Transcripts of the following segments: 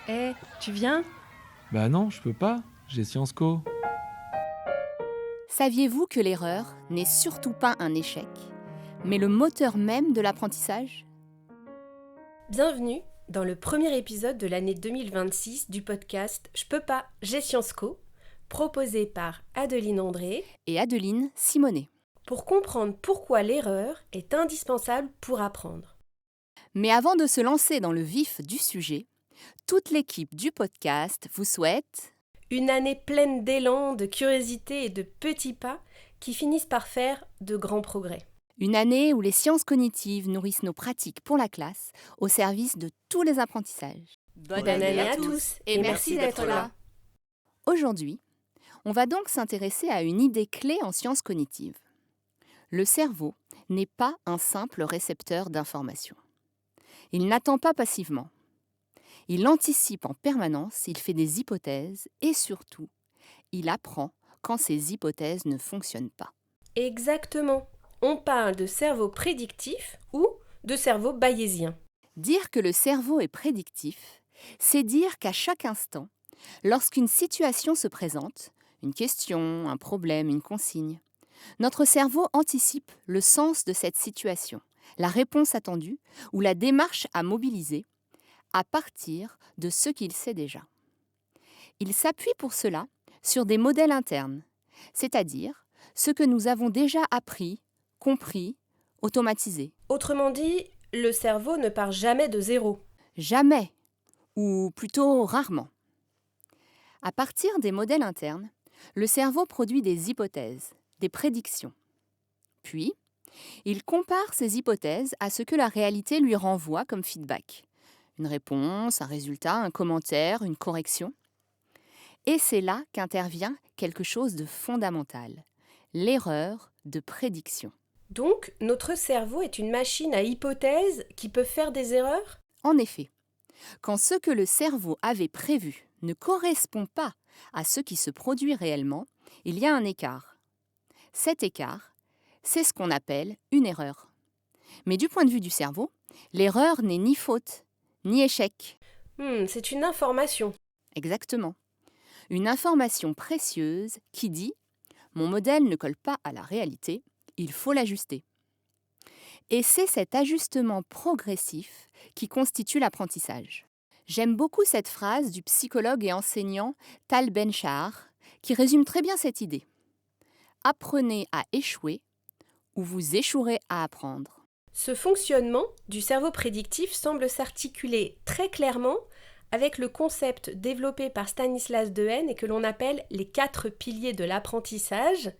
Tu viens? Bah non, je peux pas, j'ai Sciences Co. Saviez-vous que l'erreur n'est surtout pas un échec, mais le moteur même de l'apprentissage? Bienvenue dans le premier épisode de l'année 2026 du podcast Je peux pas, j'ai Sciences Co, proposé par Adeline André, Et Adeline Simonet. pour comprendre pourquoi l'erreur est indispensable pour apprendre. Mais avant de se lancer dans le vif du sujet, toute l'équipe du podcast vous souhaite Une année pleine d'élan, de curiosité et de petits pas qui finissent par faire de grands progrès. une année où les sciences cognitives nourrissent nos pratiques pour la classe au service de tous les apprentissages. Bonne année à tous et merci d'être là. Aujourd'hui, on va donc s'intéresser à une idée clé en sciences cognitives. Le cerveau n'est pas un simple récepteur d'informations. Il n'attend pas passivement. Il anticipe en permanence, il fait des hypothèses et surtout, il apprend quand ces hypothèses ne fonctionnent pas. Exactement. On parle de cerveau prédictif ou de cerveau bayésien. Dire que le cerveau est prédictif, c'est dire qu'à chaque instant, lorsqu'une situation se présente, une question, un problème, une consigne, notre cerveau anticipe le sens de cette situation, la réponse attendue ou la démarche à mobiliser à partir de ce qu'il sait déjà. Il s'appuie pour cela sur des modèles internes, c'est-à-dire ce que nous avons déjà appris, compris, automatisé. Autrement dit, le cerveau ne part jamais de zéro. Jamais, ou plutôt rarement. À partir des modèles internes, le cerveau produit des hypothèses, des prédictions. Puis, il compare ces hypothèses à ce que la réalité lui renvoie comme feedback. Une réponse, un résultat, un commentaire, une correction. Et c'est là qu'intervient quelque chose de fondamental, l'erreur de prédiction. Donc, notre cerveau est une machine à hypothèses qui peut faire des erreurs? En effet, quand ce que le cerveau avait prévu ne correspond pas à ce qui se produit réellement, il y a un écart. Cet écart, c'est ce qu'on appelle une erreur. Mais du point de vue du cerveau, l'erreur n'est ni faute, ni échec. C'est une information. Exactement. Une information précieuse qui dit « mon modèle ne colle pas à la réalité, il faut l'ajuster ». Et c'est cet ajustement progressif qui constitue l'apprentissage. J'aime beaucoup cette phrase du psychologue et enseignant Tal Ben-Shahar qui résume très bien cette idée. Apprenez à échouer ou vous échouerez à apprendre. Ce fonctionnement du cerveau prédictif semble s'articuler très clairement avec le concept développé par Stanislas Dehaene et que l'on appelle les 4 piliers de l'apprentissage,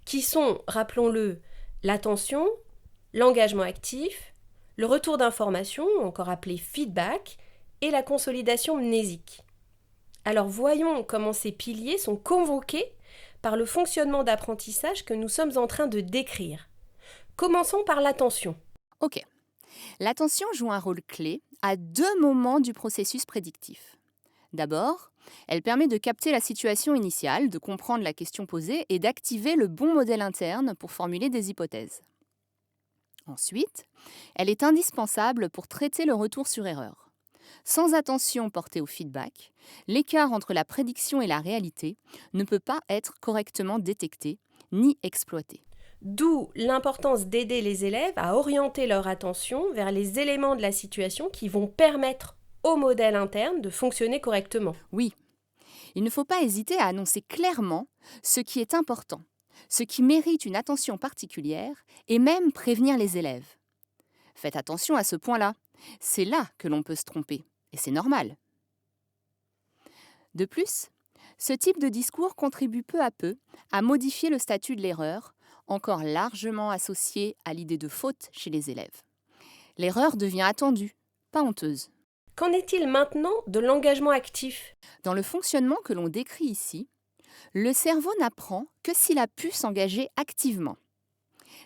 qui sont, rappelons-le, l'attention, l'engagement actif, le retour d'information, encore appelé feedback, et la consolidation mnésique. Alors voyons comment ces piliers sont convoqués par le fonctionnement d'apprentissage que nous sommes en train de décrire. Commençons par l'attention. Ok. L'attention joue un rôle clé à 2 moments du processus prédictif. D'abord, elle permet de capter la situation initiale, de comprendre la question posée et d'activer le bon modèle interne pour formuler des hypothèses. Ensuite, elle est indispensable pour traiter le retour sur erreur. Sans attention portée au feedback, l'écart entre la prédiction et la réalité ne peut pas être correctement détecté ni exploité. D'où l'importance d'aider les élèves à orienter leur attention vers les éléments de la situation qui vont permettre au modèle interne de fonctionner correctement. Oui, il ne faut pas hésiter à annoncer clairement ce qui est important, ce qui mérite une attention particulière et même prévenir les élèves. Faites attention à ce point-là, c'est là que l'on peut se tromper, et c'est normal. De plus, ce type de discours contribue peu à peu à modifier le statut de l'erreur, encore largement associé à l'idée de faute chez les élèves. L'erreur devient attendue, pas honteuse. Qu'en est-il maintenant de l'engagement actif ? Dans le fonctionnement que l'on décrit ici, le cerveau n'apprend que s'il a pu s'engager activement,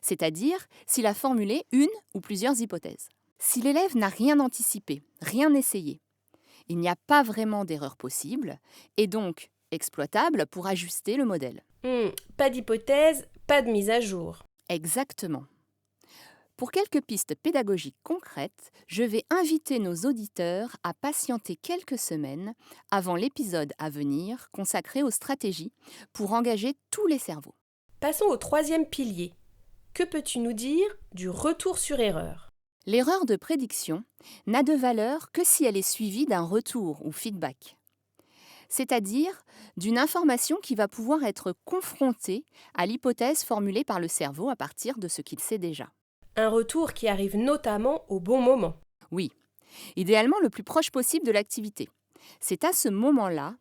c'est-à-dire s'il a formulé une ou plusieurs hypothèses. Si l'élève n'a rien anticipé, rien essayé, il n'y a pas vraiment d'erreur possible et donc exploitable pour ajuster le modèle. Pas d'hypothèse, pas de mise à jour. Exactement. Pour quelques pistes pédagogiques concrètes, je vais inviter nos auditeurs à patienter quelques semaines avant l'épisode à venir consacré aux stratégies pour engager tous les cerveaux. Passons au troisième pilier. Que peux-tu nous dire du retour sur erreur ? L'erreur de prédiction n'a de valeur que si elle est suivie d'un retour ou feedback, c'est-à-dire d'une information qui va pouvoir être confrontée à l'hypothèse formulée par le cerveau à partir de ce qu'il sait déjà. Un retour qui arrive notamment au bon moment. Oui, idéalement le plus proche possible de l'activité. C'est à ce moment-là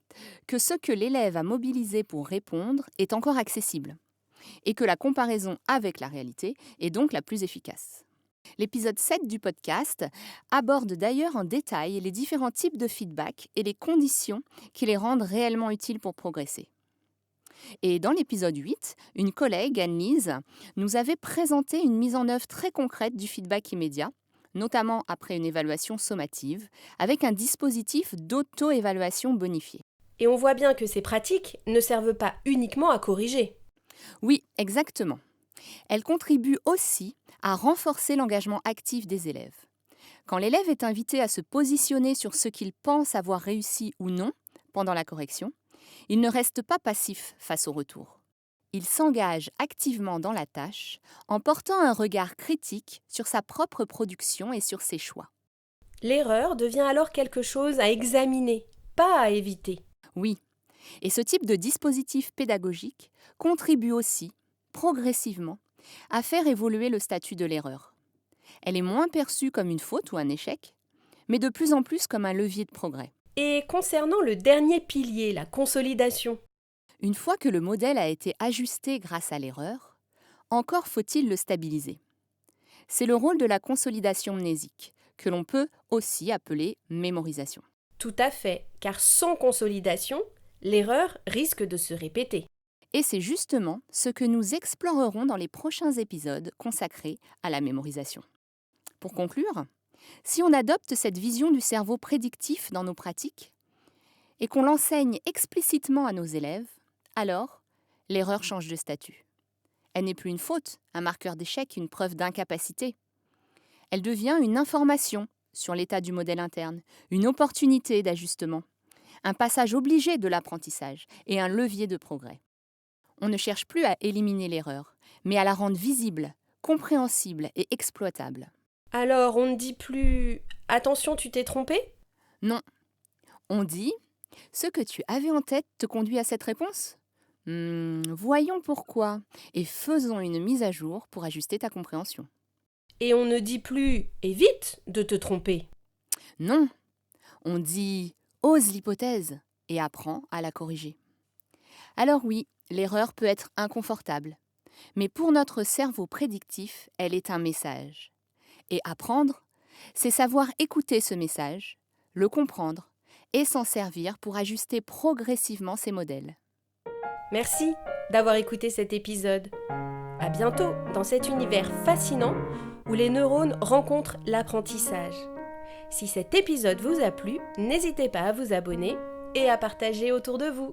que ce que l'élève a mobilisé pour répondre est encore accessible et que la comparaison avec la réalité est donc la plus efficace. L'épisode 7 du podcast aborde d'ailleurs en détail les différents types de feedback et les conditions qui les rendent réellement utiles pour progresser. Et dans l'épisode 8, une collègue, Anne-Lise, nous avait présenté une mise en œuvre très concrète du feedback immédiat, notamment après une évaluation sommative, avec un dispositif d'auto-évaluation bonifié. Et on voit bien que ces pratiques ne servent pas uniquement à corriger. Oui, exactement. Elles contribuent aussi à renforcer l'engagement actif des élèves. Quand l'élève est invité à se positionner sur ce qu'il pense avoir réussi ou non pendant la correction, il ne reste pas passif face au retour. Il s'engage activement dans la tâche en portant un regard critique sur sa propre production et sur ses choix. L'erreur devient alors quelque chose à examiner, pas à éviter. Oui, et ce type de dispositif pédagogique contribue aussi, progressivement, à faire évoluer le statut de l'erreur. Elle est moins perçue comme une faute ou un échec, mais de plus en plus comme un levier de progrès. Et concernant le dernier pilier, la consolidation, Une fois que le modèle a été ajusté grâce à l'erreur, encore faut-il le stabiliser. C'est le rôle de la consolidation mnésique, que l'on peut aussi appeler mémorisation. tout à fait, car sans consolidation, l'erreur risque de se répéter. Et c'est justement ce que nous explorerons dans les prochains épisodes consacrés à la mémorisation. Pour conclure, si on adopte cette vision du cerveau prédictif dans nos pratiques et qu'on l'enseigne explicitement à nos élèves, alors l'erreur change de statut. Elle n'est plus une faute, un marqueur d'échec, une preuve d'incapacité. Elle devient une information sur l'état du modèle interne, une opportunité d'ajustement, un passage obligé de l'apprentissage et un levier de progrès. On ne cherche plus à éliminer l'erreur, mais à la rendre visible, compréhensible et exploitable. Alors on ne dit plus « attention, tu t'es trompé » ? Non. On dit « ce que tu avais en tête te conduit à cette réponse ? Voyons pourquoi et faisons une mise à jour pour ajuster ta compréhension. » Et on ne dit plus « évite de te tromper ». Non. On dit « ose l'hypothèse et apprends à la corriger. » Alors oui, l'erreur peut être inconfortable, mais pour notre cerveau prédictif, elle est un message. Et apprendre, c'est savoir écouter ce message, le comprendre et s'en servir pour ajuster progressivement ses modèles. Merci d'avoir écouté cet épisode. À bientôt dans cet univers fascinant où les neurones rencontrent l'apprentissage. Si cet épisode vous a plu, n'hésitez pas à vous abonner et à partager autour de vous.